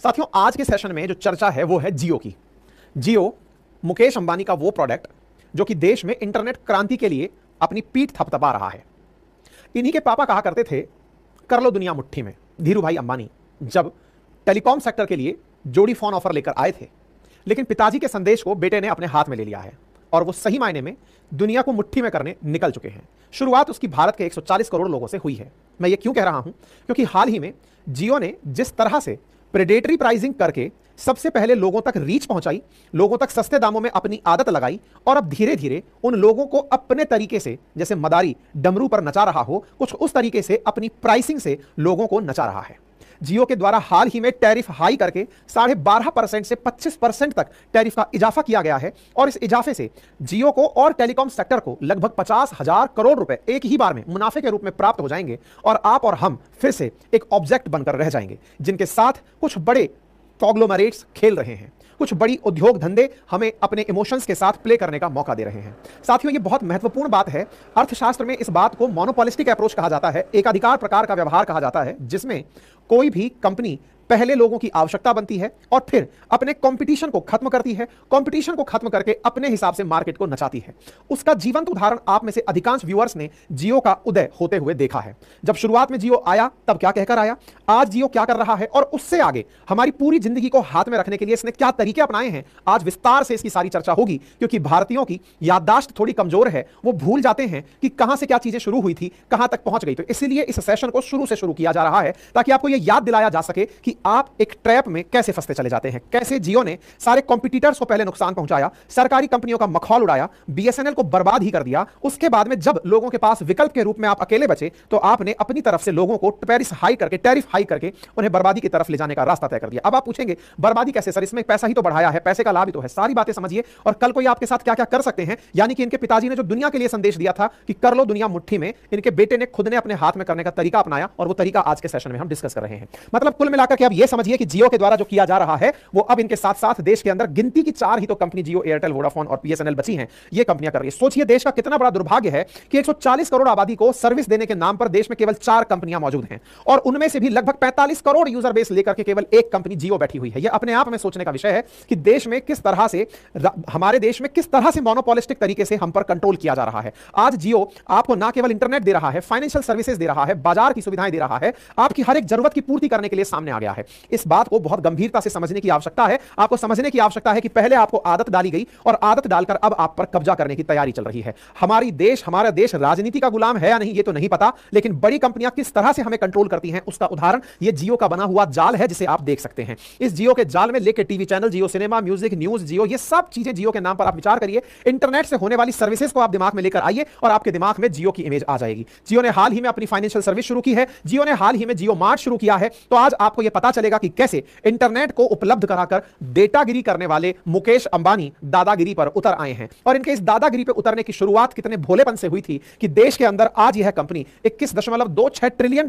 साथियों, आज के सेशन में जो चर्चा है वो है जियो की। जियो मुकेश अंबानी का वो प्रोडक्ट जो कि देश में इंटरनेट क्रांति के लिए अपनी पीठ थपथपा रहा है। इन्हीं के पापा कहा करते थे, कर लो दुनिया मुट्ठी में। धीरू भाई अंबानी जब टेलीकॉम सेक्टर के लिए जोड़ी फोन ऑफर लेकर आए थे, लेकिन पिताजी के संदेश को बेटे ने अपने हाथ में ले लिया है और वो सही मायने में दुनिया को मुट्ठी में करने निकल चुके हैं। शुरुआत उसकी भारत के 140 करोड़ लोगों से हुई है। मैं ये क्यों कह रहा हूं? क्योंकि हाल ही में जियो ने जिस तरह से प्रेडेटरी प्राइसिंग करके सबसे पहले लोगों तक रीच पहुंचाई, लोगों तक सस्ते दामों में अपनी आदत लगाई और अब धीरे धीरे उन लोगों को अपने तरीके से, जैसे मदारी डमरू पर नचा रहा हो, कुछ उस तरीके से अपनी प्राइसिंग से लोगों को नचा रहा है। जियो के द्वारा हाल ही में टैरिफ हाई करके 12.5% से 25% तक टैरिफ का इजाफा किया गया है और इस इजाफे से जियो को और टेलीकॉम सेक्टर को लगभग 50,000 करोड़ रुपए एक ही बार में मुनाफे के रूप में प्राप्त हो जाएंगे और आप और हम फिर से एक ऑब्जेक्ट बनकर रह जाएंगे, जिनके साथ कुछ बड़े कॉन्ग्लोमरेट्स खेल रहे हैं, कुछ बड़ी उद्योग धंधे हमें अपने इमोशंस के साथ प्ले करने का मौका दे रहे हैं। साथियों, ये बहुत महत्वपूर्ण बात है। अर्थशास्त्र में इस बात को मोनोपोलिस्टिक अप्रोच कहा जाता है, एकाधिकार प्रकार का व्यवहार कहा जाता है, जिसमें कोई भी कंपनी पहले लोगों की आवश्यकता बनती है और फिर अपने कंपटीशन को खत्म करती है, कंपटीशन को खत्म करके अपने हिसाब से मार्केट को नचाती है। उसका जीवंत उदाहरण आप में से अधिकांश व्यूअर्स ने जियो का उदय होते हुए देखा है। जब शुरुआत में जियो आया तब क्या कहकर आया, आज जियो क्या कर रहा है और उससे आगे हमारी पूरी जिंदगी को हाथ में रखने के लिए इसने क्या तरीके अपनाए हैं, आज विस्तार से इसकी सारी चर्चा होगी। क्योंकि भारतीयों की याददाश्त थोड़ी कमजोर है, वो भूल जाते हैं कि कहां से क्या चीजें शुरू हुई थी, कहां तक पहुंच गई। तो इसीलिए इस सेशन को शुरू से शुरू किया जा रहा है ताकि आपको यह याद दिलाया जा सके कि आप एक ट्रैप में कैसे फंसते चले जाते हैं, कैसे जियो ने सारे कॉम्पिटिटर्स को पहले नुकसान पहुंचाया, सरकारी कंपनियों का मखौल उड़ाया, बीएसएनएल को बर्बाद ही कर दिया। उसके बाद में जब लोगों के पास विकल्प के रूप में आप अकेले बचे तो आपने अपनी तरफ से लोगों को टैरिफ हाई करके उन्हें बर्बादी की तरफ ले जाने का रास्ता तय कर दिया। अब आप पूछेंगे बर्बादी कैसे सर, इसमें पैसा ही तो बढ़ाया है, पैसे का लाभ ही तो है। सारी बातें समझिए और कल को ये आपके साथ क्या क्या कर सकते हैं। यानी कि इनके पिताजी ने जो दुनिया के लिए संदेश दिया था कि कर लो दुनिया मुट्ठी में, इनके बेटे ने खुद ने अपने हाथ में करने का तरीका अपनाया और वो तरीका आज के सेशन में हम डिस्कस कर रहे हैं। मतलब कुल मिलाकर के आप ये समझिए कि जियो के द्वारा जो किया जा रहा है वो अब इनके साथ साथ देश के अंदर गिनती की 4 ही तो कंपनी, जियो, एयरटेल, वोडाफोन और बीएसएनएल बची हैं, ये कंपनियां कर रही है। सोचिए देश का कितना बड़ा दुर्भाग्य है कि 140 करोड़ आबादी को सर्विस देने के नाम पर देश में केवल 4 कंपनियां मौजूद हैं और उनमें से भी लगभग 45 करोड़ यूजर बेस लेकर के केवल एक कंपनी जियो बैठी हुई है। यह अपने आप में सोचने का विषय है कि देश में किस तरह से, हमारे देश में किस तरह से मोनोपोलिस्टिक तरीके से हम पर कंट्रोल किया जा रहा है। आज जियो आपको ना केवल इंटरनेट दे रहा है, फाइनेंशियल सर्विसेज दे रहा है, बाजार की सुविधाएं दे रहा है, आपकी हर एक जरूरत की पूर्ति करने के लिए सामने आ गया है। इस बात को बहुत गंभीरता से समझने की आवश्यकता है। आपको समझने की आवश्यकता है कि पहले आपको आदत डाली गई और आदत डालकर अब आप पर कब्जा करने की तैयारी चल रही है। हमारा देश राजनीति का गुलाम है या नहीं ये तो नहीं पता, लेकिन बड़ी कंपनियां किस तरह से हमें कंट्रोल करती हैं उसका उदाहरण ये जियो का बना हुआ जाल है, जिसे आप देख सकते हैं। इस जियो के जाल में लेके टीवी चैनल, जियो सिनेमा, म्यूजिक, न्यूज, जियो, ये सब चीजें जियो के नाम पर आप विचार करिए। इंटरनेट से होने वाली सर्विसेज को आप दिमाग में लेकर आइए और आपके दिमाग में जियो की इमेज आ जाएगी। जियो ने हाल ही में अपनी फाइनेंशियल सर्विस शुरू की है, जियो ने हाल ही में जियो मार्ट शुरू किया है। तो आज आपको यह पता चलेगा कि कैसे इंटरनेट को उपलब्ध कराकर डेटागिरी करने वाले मुकेश अंबानी दादागिरी पर उतर आए हैं। और इनके इस दादागिरी पर उतरने की शुरुआत कितने भोलेपन से हुई थी कि देश के अंदर आज यह कंपनी 21.26 ट्रिलियन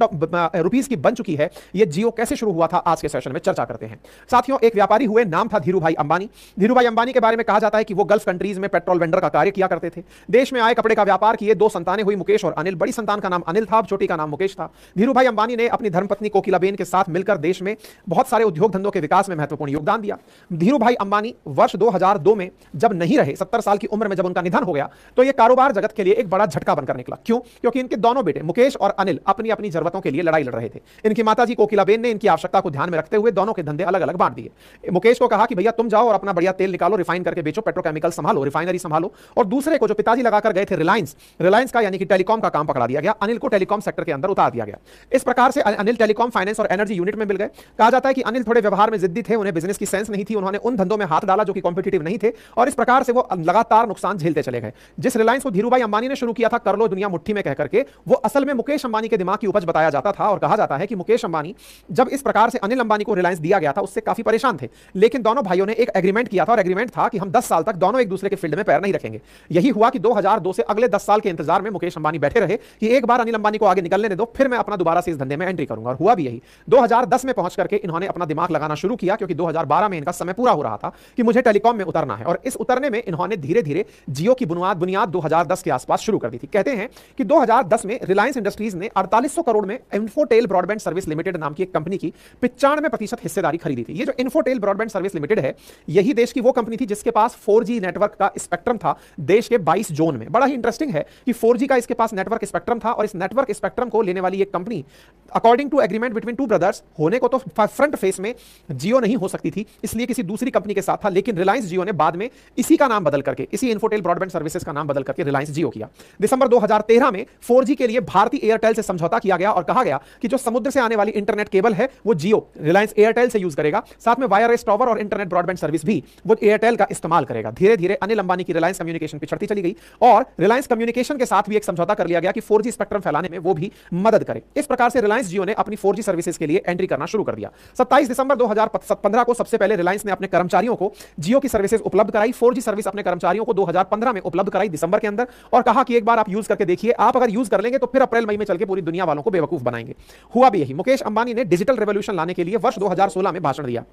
रुपीस की बन चुकी है। यह जियो कैसे शुरू हुआ था आज के सेशन में चर्चा करते हैं। साथियों, एक व्यापारी हुए, नाम था धीरू भाई अंबानी। धीरू भाई अंबानी के बारे में कहा जाता है कि वो गल्फ कंट्रीज में पेट्रोल वेंडर का कार्य किया करते थे। देश में आए, कपड़े का व्यापार किए, 2 संतानें हुई, मुकेश और अनिल। बड़ी संतान का नाम अनिल था, छोटी का नाम मुकेश था। धीरू भाई अंबानी ने अपनी धर्मपत्नी कोकिलाबेन के साथ मिलकर देश में बहुत सारे उद्योग धंधों के विकास में महत्वपूर्ण योगदान दिया। धीरू भाई अंबानी वर्ष 2002 में जब नहीं रहे, 70 साल की उम्र में जब उनका निधन हो गया, तो यह कारोबार जगत के लिए एक बड़ा झटका बनकर निकला। क्यों? क्योंकि इनके दोनों बेटे मुकेश और अनिल अपनी अपनी जरूरतों के लिए लड़ाई लड़ रहे थे। इनकी माताजी कोकिलाबेन ने इनकी आवश्यकता को ध्यान में रखते हुए दोनों के धंधे अलग अलग बांट दिए। मुकेश को कहा कि भैया तुम जाओ और अपना बढ़िया तेल निकालो, रिफाइन करके बेचो, पेट्रोकेमिकल संभालो, रिफाइनरी संभालो। और दूसरे को, जो पिताजी लगाकर गए थे रिलायंस का यानी कि टेलीकॉम का काम पकड़ा दिया गया। अनिल को टेलीकॉम सेक्टर के अंदर उतार दिया गया। इस प्रकार से अनिल टेलीकॉम, फाइनेंस और एनर्जी यूनिट में मिल गए। कहा जाता है कि अनिल थोड़े व्यवहार में जिद्दी थे, उन्हें बिजनेस की सेंस नहीं थी, उन्होंने उन धंधों में हाथ डाला जो कि कॉम्पिटिटिव नहीं थे और इस प्रकार से वो लगातार नुकसान झेलते चले गए। जिस रिलायंस को धीरू भाई अंबानी ने शुरू किया था, कर लो दुनिया मुट्ठी में कहकर के, वो असल में मुकेश अंबानी के दिमाग की उपज बताया जाता था। और कहा जाता है कि मुकेश अंबानी जब इस प्रकार से अनिल अंबानी को रिलायंस दिया गया था, उससे काफी परेशान थे। लेकिन दोनों भाइयों ने एक एग्रीमेंट किया था और एग्रीमेंट था कि हम 10 साल तक दोनों एक दूसरे के फील्ड में पैर नहीं रखेंगे। यही हुआ कि 2002 से अगले 10 साल के इंतजार में मुकेश अंबानी बैठे रहे कि एक बार अनिल अंबानी को आगे निकलने दे दो, फिर मैं अपना दोबारा से इस धंधे में एंट्री करूंगा। और हुआ भी यही। 2010 में पहुंच करके इन्होंने अपना दिमाग लगाना शुरू किया, क्योंकि 2012 में इनका समय पूरा हो रहा था कि मुझे टेलीकॉम में उतरना है, और इस उतरने में इन्होंने धीरे धीरे जियो की बुनियाद 2010 के आसपास शुरू कर दी थी। कहते हैं कि 2010 में रिलायंस इंडस्ट्रीज ने 4800 करोड़ में इन्फोटेल ब्रॉडबैंड सर्विस लिमिटेड नाम की एक कंपनी की 95% हिस्सेदारी खरीदी थी। ये जो इन्फोटेल ब्रॉडबैंड सर्विस लिमिटेड है, यही देश की वो कंपनी थी जिसके पास 4G नेटवर्क का स्पेक्ट्रम था देश के 22 जोन में। बड़ा ही इंटरेस्टिंग है कि 4G का इसके पास नेटवर्क स्पेक्ट्रम था, और इस नेटवर्क स्पेक्ट्रम को लेने वाली एक company according to agreement between two brothers होने को तो फ्रंट फेस में जियो नहीं हो सकती थी, इसलिए किसी दूसरी कंपनी के साथ था। लेकिन रिलायंस जियो ने बाद में इसी का नाम बदल करके, इसी इन्फोटेल ब्रॉडबैंड सर्विसेज का नाम बदल करके रिलायंस जियो किया। दिसंबर 2013 में 4G के लिए भारतीय एयरटेल से समझौता किया गया और कहा गया कि जो समुद्र से आने वाली इंटरनेट केबल है वो जियो रिलायंस एयरटेल से यूज करेगा, साथ में वायरलेस टावर और इंटरनेट ब्रॉडबैंड सर्विस भी वो एयरटेल का इस्तेमाल करेगा। धीरे धीरे अनिल अंबानी की रिलायंस कम्युनिकेशन पिछड़ती चली गई, और रिलायंस कम्युनिकेशन के साथ भी एक समझौता कर लिया गया कि 4G स्पेक्ट्रम फैलाने में वो भी मदद करे। इस प्रकार से रिलायंस जियो ने अपनी 4G सर्विसेज के लिए एंट्री करना शुरू कर दिया। 27 दिसंबर 2015 को सबसे पहले रिलायंस ने अपने कर्मचारियों को जियो की सर्विसेज उपलब्ध कराई। 4G सर्विस अपने कर्मचारियों को 2015 में उपलब्ध कराई दिसंबर के अंदर, और कहा कि एक बार आप यूज करके देखिए, आप अगर यूज कर लेंगे तो फिर अप्रैल मई में चल के पूरी दुनिया वालों को बेवकूफ बनाएंगे। हुआ भी यही। मुकेश अंबानी ने डिजिटल रेवोल्यूशन लाने के लिए वर्ष 2016 में भाषण दिया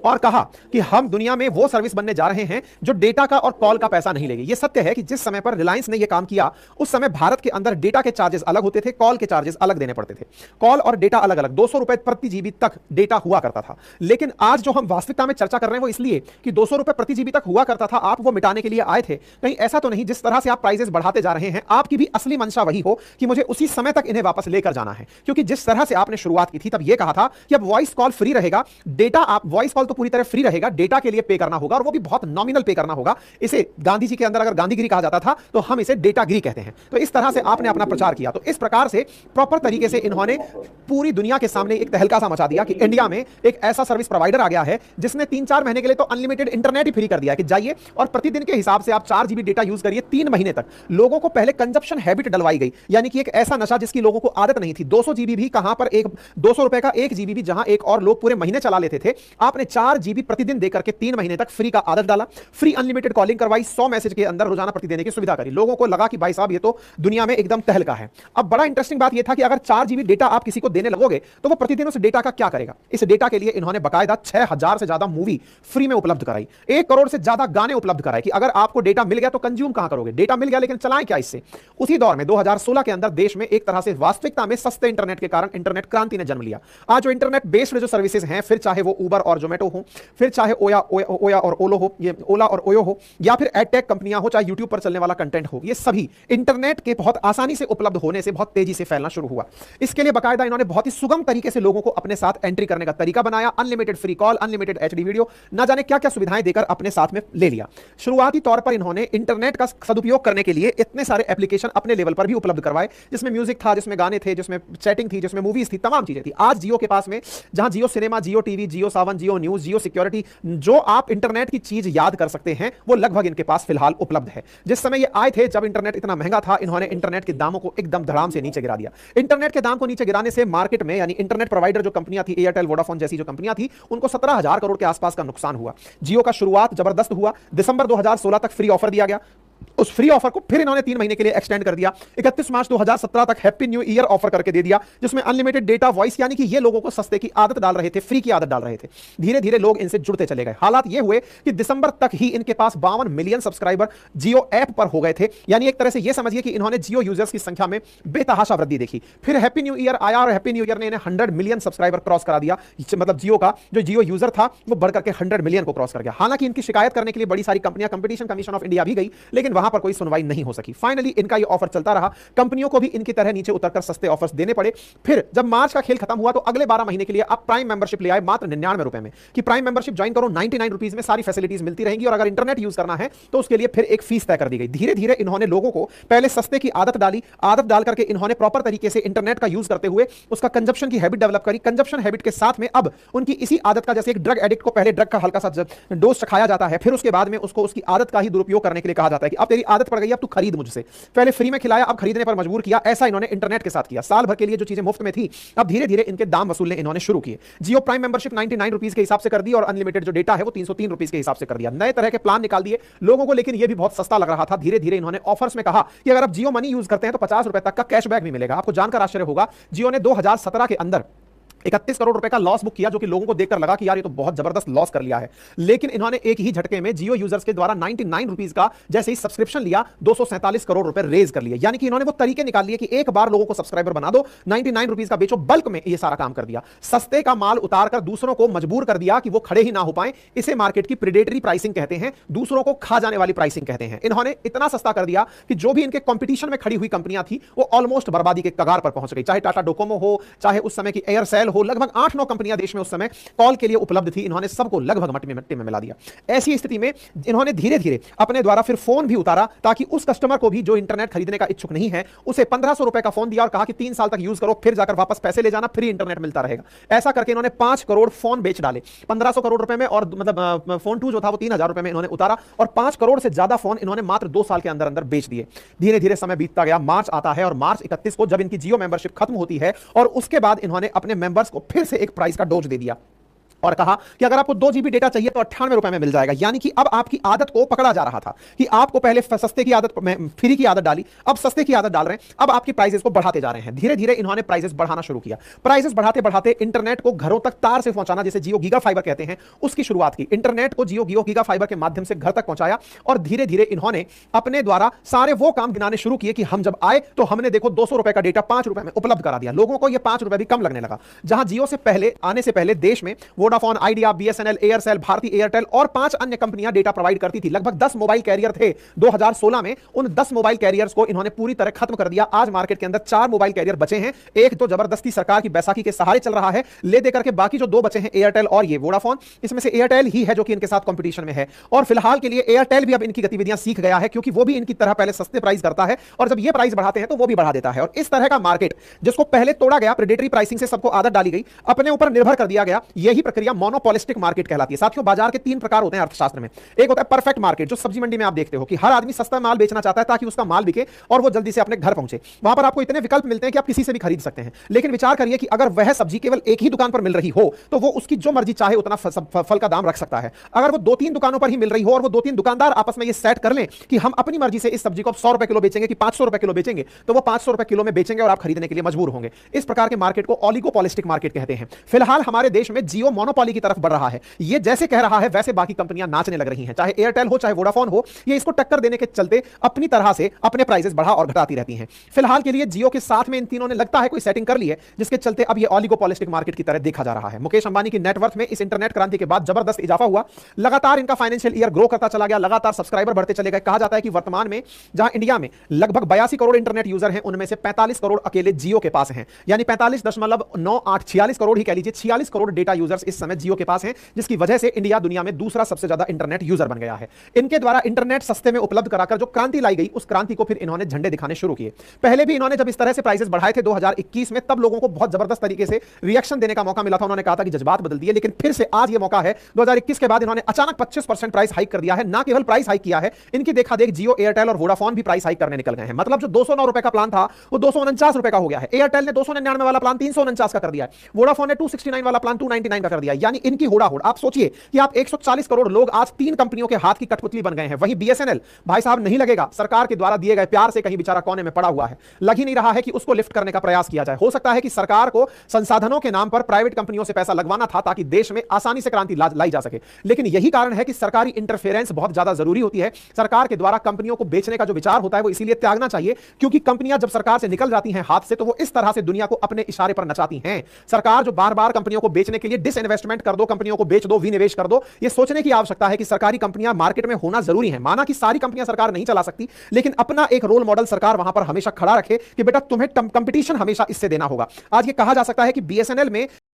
और कहा कि हम दुनिया में वो सर्विस बनने जा रहे हैं जो डेटा का और कॉल का पैसा नहीं लेगी। यह सत्य है कि जिस समय पर रिलायंस ने यह काम किया, उस समय भारत के अंदर डेटा के चार्जेस अलग होते थे, कॉल के चार्जेस अलग देने पड़ते थे। कॉल और डेटा अलग अलग, 200 रुपए प्रति जीबी तक डेटा हुआ करता था। लेकिन आज जो हम वास्तविकता में चर्चा कर रहे हैं वो इसलिए कि 200 रुपए प्रति जीबी तक हुआ करता था, आप वो मिटाने के लिए आए थे। कहीं ऐसा तो नहीं जिस तरह से आप प्राइसेस बढ़ाते जा रहे हैं, आपकी भी असली मंशा वही हो कि मुझे उसी समय तक इन्हें वापस लेकर जाना है। क्योंकि जिस तरह से आपने शुरुआत की थी तब यह कहा था कि अब वॉइस कॉल फ्री रहेगा, डेटा आप वॉइस कॉल तो पूरी तरह फ्री रहेगा, डेटा के लिए पे करना होगा, और वो भी बहुत नॉमिनल पे करना होगा। इसे गांधी जी के अंदर अगर गांधीगिरी कहा जाता था तो हम इसे डेटागिरी कहते हैं। तो इस तरह से आपने अपना प्रचार किया। तो इस प्रकार से प्रॉपर तरीके से इन्होंने पूरी दुनिया के सामने एक तहलका सा मचा दिया कि इंडिया में एक ऐसा सर्विस प्रोवाइडर आ गया है जिसने 3-4 महीने के लिए तो अनलिमिटेड इंटरनेट ही फ्री कर दिया कि जाइए और प्रतिदिन के हिसाब से आप 4 जीबी डेटा यूज करिए 3 महीने तक। लोगों को पहले कंजप्शन हैबिट डलवाई गई, यानी कि एक ऐसा नशा जिसकी लोगों को आदत नहीं थी। 200 जीबी भी कहां पर, एक 200 रुपए का 1 जीबी भी जहां एक और लोग पूरे महीने चला लेते थे, आपने 4 जीबी प्रतिदिन देकर के 3 महीने तक फ्री का आदत डाला। फ्री अनलिमिटेड कॉलिंग करवाई, 100 मैसेज के अंदर रोजाना प्रति देने की सुविधा करी। लोगों को लगा कि भाई साहब ये तो दुनिया में एकदम तहलका है। अब बड़ा इंटरेस्टिंग बात यह था कि अगर 4 जीबी डेटा आप किसी को देने लगोगे तो वो प्रतिदिन उस डेटा का क्या करेगा। इस डेटा के लिए इन्होंने बाकायदा 6000 से ज्यादा मूवी फ्री में उपलब्ध कराई, 1 करोड़ से ज्यादा गाने उपलब्ध कराए कि अगर आपको डेटा मिल गया तो कंज्यूम कहां करोगे, डेटा मिल गया लेकिन चलाएं क्या इससे। उसी दौर में 2016 के अंदर देश में एक तरह से वास्तविकता में सस्ते इंटरनेट के कारण इंटरनेट क्रांति ने जन्म लिया। आज जो इंटरनेट बेस्ड जो सर्विसेज हैं, फिर चाहे वो उबर और जोमेटो हो, फिर चाहे ओया और ओलो हो, ये ओला और ओयो हो, या फिर एडटेक कंपनियां हो, चाहे यूट्यूब पर चलने वाला कंटेंट हो, ये सभी इंटरनेट के बहुत आसानी से उपलब्ध होने से बहुत तेजी से फैलना शुरू हुआ। इसके लिए बाकायदा इन्होंने बहुत ही सुगम तरीके से लोगों को अपने साथ एंट्री करने का तरीका बनाया। Unlimited free call, unlimited HD video, ना जाने क्या क्या सुविधाएं देकर अपने साथ में ले लिया। शुरुआती तौर पर इन्होंने इंटरनेट का सदुपयोग करने के लिए इतने सारे एप्लीकेशन अपने लेवल पर भी उपलब्ध करवाए, जिसमें म्यूजिक था, जिसमें गाने थे, जिसमें चैटिंग थी, जिसमें मूवीज थी, तमाम चीजें थी। आज जियो के पास में जहां जियो सिनेमा, जियो टीवी, जियो सावन, जियो न्यूज, जियो सिक्योरिटी, जो आप इंटरनेट की चीज याद कर सकते हैं वो लगभग इनके पास फिलहाल उपलब्ध है। जिस समय ये आए थे, जब इंटरनेट इतना महंगा था, इन्होंने इंटरनेट के दामों को एकदम धड़ाम से नीचे गिरा दिया। इंटरनेट के दाम को नीचे गिराने से मार्केट में, यानी इंटरनेट प्रोवाइडर जो कंपनियां थी, एयरटेल, वोडाफोन जैसी जो कंपनियां थी, उनको 17000 करोड़ के आसपास का नुकसान हुआ। जियो का शुरुआत जबरदस्त हुआ। दिसंबर 2016 तक फ्री ऑफर दिया गया। उस फ्री ऑफर को फिर इन्होंने 3 महीने के लिए एक्सटेंड कर दिया। 31 मार्च 2017 तक हैप्पी न्यू ईयर ऑफर करके दे दिया, जिसमें अनलिमिटेड डेटा, वॉइस, यानी कि ये लोगों को सस्ते की आदत डाल रहे थे, फ्री की आदत डाल रहे थे। धीरे धीरे लोग इनसे जुड़ते चले गए। हालात ये हुए कि दिसंबर तक ही इनके पास 52 मिलियन सब्सक्राइबर जियो ऐप पर हो गए थे। यानी एक तरह से ये समझिए कि इन्होंने जियो यूजर्स की संख्या में बेतहाशा वृद्धि देखी। फिर हैप्पी न्यू ईयर आया और हैप्पी न्यू ईयर ने इन्हें 100 मिलियन सब्सक्राइबर क्रॉस करा दिया। मतलब जियो का जो जियो यूजर था वो बढ़ करके 100 मिलियन को क्रॉस कर गया। हालांकि इनकी शिकायत करने के लिए बड़ी सारी कंपनियां, कंपटीशन कमीशन ऑफ इंडिया भी गई, लेकिन वहां पर कोई सुनवाई नहीं हो सकी। फाइनली इनका ये ऑफर चलता रहा। कंपनियों को भी इनकी तरह नीचे उतरकर सस्ते ऑफर्स देने पड़े। फिर जब मार्च का खेल खत्म हुआ तो अगले 12 महीने के लिए आप प्राइम मेंबरशिप ले आए मात्र 99 रुपए में, कि प्राइम मेंबरशिप ज्वाइन करो, 99 रुपीज में सारी फैसिलिटीज मिलती रहेंगी, और अगर इंटरनेट यूज करना है तो उसके लिए फिर एक फीस तय कर दी गई। धीरे धीरे इन्होंने लोगों को पहले सस्ते की आदत डाली, आदत डाल करके इन्होंने प्रॉपर तरीके से इंटरनेट का यूज करते हुए उसका कंजप्शन की हैबिट डेवलप करी। कंजप्शन हैबिट के साथ में अब उनकी इसी आदत का, जैसे एक ड्रग एडिक्ट को पहले ड्रग का हल्का सा डोज चखाया जाता है, फिर उसके बाद में उसको उसकी आदत का ही दुरुपयोग करने के लिए कहा जाता है कि अब तेरी आदत पड़ गई, अब तू खरीद मुझसे। पहले फ्री में खिलाया, अब खरीदने पर मजबूर किया। ऐसा इन्होंने इंटरनेट के साथ किया। साल भर के लिए जो चीजें मुफ्त में थी, अब धीरे धीरे इनके दाम वसूलने इन्होंने शुरू किए। जियो प्राइम मेंबरशिप 99 रुपीज के हिसाब से कर दी, और अनलिमिटेड जो डेटा है वो 303 रुपीज के हिसाब से कर दिया। नए तरह के प्लान निकाल दिए लोगों को, लेकिन यह भी बहुत सस्ता लग रहा था। धीरे धीरे इन्होंने ऑफर्स में कहा कि अगर आप जियो मनी यूज करते हैं तो 50 रुपए तक का कैशबैक भी मिलेगा। आपको जानकर आश्चर्य होगा, जियो ने 2017 के अंदर 31 करोड़ रुपए का लॉस बुक किया, जो कि लोगों को देखकर लगा कि यार ये तो बहुत जबरदस्त लॉस कर लिया है। लेकिन इन्होंने एक ही झटके में जियो यूजर्स के द्वारा 99 रुपीज का जैसे ही सब्सक्रिप्शन लिया 247 करोड़ रुपए रेज कर लिए। यानी कि इन्होंने वो तरीके निकाल लिए कि एक बार लोगों को सब्सक्राइबर बना दो, 99 रुपीज का बेचो, बल्क में ये सारा काम कर दिया। सस्ते का माल उतारकर दूसरों को मजबूर कर दिया कि वो खड़े ही ना हो पाए। इसे मार्केट की प्रेडेटरी प्राइसिंग कहते हैं, दूसरों को खा जाने वाली प्राइसिंग कहते हैं। इन्होंने इतना सस्ता कर दिया कि जो भी इनके कंपटीशन में खड़ी हुई कंपनियां थी वो ऑलमोस्ट बर्बादी के कगार पर पहुंच गई। चाहे टाटा डोकोमो हो, चाहे उस समय की एयरसेल हो, लगभग 8-9 कंपनियां देश में उस समय कॉल के लिए उपलब्ध थी, इन्होंने सबको लगभग मट्टी में मिला दिया। ऐसी स्थिति में इन्होंने धीरे धीरे अपने द्वारा फिर फोन भी उतारा, ताकि उस कस्टमर को भी जो इंटरनेट खरीदने का इच्छुक नहीं है उसे 1500 रुपए का फोन दिया और कहा कि 3 साल तक यूज करो, फिर जाकर वापस पैसे ले जाना, फ्री इंटरनेट मिलता रहेगा। ऐसा करके इन्होंने 5 करोड़ फोन बेच डाले 1500 करोड़ रुपए में, और मतलब फोन 2 जो था वो 3000 रुपए में इन्होंने उतारा, और 5 करोड़ से ज्यादा फोन इन्होंने मात्र 2 साल के अंदर अंदर बेच दिए। धीरे धीरे समय बीतता गया, मार्च आता है और मार्च 31 को जब इनकी जियो मेंबरशिप खत्म होती है, और उसके बाद इन्होंने अपने मेंबर्स को फिर से एक प्राइस का डोज दे दिया और कहा कि अगर आपको 2 GB डेटा चाहिए तो 98 रुपए में मिल जाएगा। यानी कि अब आपकी आदत को पकड़ा जा रहा था कि आपको पहले सस्ते की आदत, फ्री की आदत डाली, अब सस्ते की आदत डाल रहे हैं, अब आपकी प्राइसेस को बढ़ाते जा रहे हैं। धीरे धीरे इन्होंने प्राइसेस बढ़ाना शुरू किया। प्राइसेस बढ़ाते बढ़ाते इंटरनेट को घरों तक तार से पहुंचाना, जिसे जियो गीगा फाइबर कहते हैं, उसकी शुरुआत की। इंटरनेट को जियो गीगा फाइबर के माध्यम से घर तक पहुंचाया, और धीरे धीरे इन्होंने अपने द्वारा सारे वो काम गिनाने शुरू किए कि हम जब आए तो हमने देखो 200 रुपए का डेटा 5 रुपए में उपलब्ध करा दिया। लोगों को यह 5 रुपए भी कम लगने लगा। जहां जियो से पहले आने से पहले देश में Vodafone, Idea, BSNL, Aircel, Bharti Airtel और 5 अन्य कंपनियां डेटा प्रोवाइड करती थी। लगभग 10 मोबाइल कैरियर थे 2016 में। उन 10 मोबाइल कैरियर्स को इन्होंने पूरी तरह खत्म कर दिया। आज मार्केट के अंदर 4 मोबाइल कैरियर बचे हैं। एक तो जबरदस्ती सरकार की बैसाखी के सहारे चल रहा है, ले देकर के बाकी जो 2 बचे हैं एयरटेल और ये वोडाफोन, इसमें से एयरटेल ही है जो कि इनके साथ कंपटीशन में है। और फिलहाल के लिए एयरटेल भी अब इनकी गतिविधियां सीख गया है, क्योंकि वो भी इनकी तरह पहले सस्ते प्राइस करता है, और जब ये प्राइस बढ़ाते हैं तो वो भी बढ़ा देता है। और इस तरह का मार्केट जिसको पहले तोड़ा गया, प्रेडेटरी प्राइसिंग से सबको आदत डाली गई, अपने ऊपर निर्भर कर दिया गया, यही प्रक्रिया मोनोपोलिस्टिक मार्केट कहलाती है। साथियों, बाजार के 3 प्रकार होते हैं अर्थशास्त्र में। एक होता है परफेक्ट मार्केट, जो सब्जी मंडी में आप देखते हो कि हर आदमी सस्ता माल बेचना चाहता है ताकि उसका माल बिके और वो जल्दी से अपने घर पहुंचे। वहां पर आपको इतने विकल्प मिलते हैं कि आप किसी से भी खरीद सकते हैं। लेकिन विचार करिए कि अगर वह सब्जी केवल एक ही दुकान पर मिल रही हो तो वो उसकी जो मर्जी चाहे उतना फल का दाम रख सकता है। अगर वो 2-3 दुकानों पर ही मिल रही हो और वो 2-3 दुकानदार आपस में ये सेट कर लें कि हम अपनी मर्जी से इस सब्जी को 100 रुपए किलो बेचेंगे कि 500 रुपए किलो बेचेंगे, तो वो 500 रुपए किलो में बेचेंगे और आप खरीदने के लिए मजबूर होंगे। इस प्रकार के मार्केट को ओलिगोपॉलिस्टिक मार्केट कहते हैं। फिलहाल हमारे देश में जियो मोनोपोली की तरफ बढ़ रहा है। ये जैसे कह रहा है वैसे बाकी कंपनियां नाचने लग रही हैं, चाहे एयरटेल हो चाहे वोडाफोन हो। ये इसको टक्कर देने के चलते अपनी तरह से अपने प्राइसेस बढ़ा और घटाती रहती हैं। फिलहाल के लिए जियो के साथ में इन तीनों ने लगता है कोई सेटिंग कर ली है, जिसके चलते अब ये ओलिगोपॉलिस्टिक मार्केट की तरह देखा जा रहा है। मुकेश अंबानी की नेटवर्थ में इस इंटरनेट क्रांति के बाद जबरदस्त इजाफा हुआ। लगातार इनका फाइनेंशियल ईयर ग्रो करता चला गया, लगातार सब्सक्राइबर बढ़ते चले गए। कहा जाता है कि वर्तमान में जहां इंडिया में लगभग 82 करोड़ इंटरनेट यूजर हैं, उनमें से 45 करोड़ अकेले जियो के पास हैं। यानी 45.98 करोड़ ही कह लीजिए, 46 करोड़ डेटा यूजर्स इस समय जियो के पास हैं, जिसकी वजह से इंडिया दुनिया में दूसरा सबसे ज्यादा इंटरनेट यूजर बन गया है। इनके द्वारा इंटरनेट सस्ते में उपलब्ध कराकर जो क्रांति लाई गई, उस क्रांति को फिर इन्होंने झंडे दिखाने शुरू किए। पहले भी इन्होंने जब इस तरह से प्राइसेस बढ़ाए थे 2021 में, तब लोगों को बहुत जबरदस्त तरीके से रिएक्शन देने का मौका मिला था। उन्होंने कहा था कि जज्बात बदल दिए, लेकिन फिर से आज ये मौका है। 2021 के बाद इन्होंने अचानक 25% प्राइस हाइक कर दिया है। ना केवल प्राइस हाइक किया है, इनकी देखा देख जियो, एयरटेल और वोडाफोन भी प्राइस हाइक करने निकल गए हैं। मतलब जो 209 रुपए का प्लान था वो 249 रुपए का हो गया है। एयरटेल ने 299 वाला प्लान 349 का कर दिया है। वोडाफोन ने 269 वाला प्लान 299 का कर दिया। यानी इनकी होड़ा-होड़। आप सोचिए कि आप 140 करोड़ लोग आज 3 कंपनियों के हाथ की कठपुतली बन गए हैं। वहीं बीएसएनएल भाई साहब नहीं लगेगा, सरकार के द्वारा दिए गए प्यार से कहीं बेचारा कोने में पड़ा हुआ है, लग ही नहीं रहा है कि उसको लिफ्ट करने का प्रयास किया जाए। हो सकता है कि सरकार को संसाधनों के नाम पर प्राइवेट कंपनियों से पैसा लगवाना था ताकि देश में आसानी से क्रांति लाई जा सके। लेकिन यही कारण है कि सरकारी इंटरफेरेंस बहुत ज्यादा जरूरी होती है। सरकार के द्वारा कंपनियों को बेचने का जो विचार होता है वो इसीलिए त्यागना चाहिए, क्योंकि कंपनियां जब सरकार से निकल जाती हैं हाथ से, तो वो इस तरह से दुनिया को अपने इशारे पर नचाती हैं। सरकार जो बार-बार कंपनियों को बेचने के लिए डिसइन्वेस्टमेंट कर दो, कंपनियों को बेच दो, विनिवेश कर दो, ये सोचने की आवश्यकता है कि सरकारी कंपनियां मार्केट में होना जरूरी है। माना कि सारी कंपनियां सरकार नहीं चला सकती, लेकिन अपना एक रोल मॉडल सरकार वहां पर हमेशा खड़ा रखे कि बेटा तुम्हें कंपटीशन हमेशा इससे देना होगा। आज ये कहा जा सकता है कि बीएसएनएल में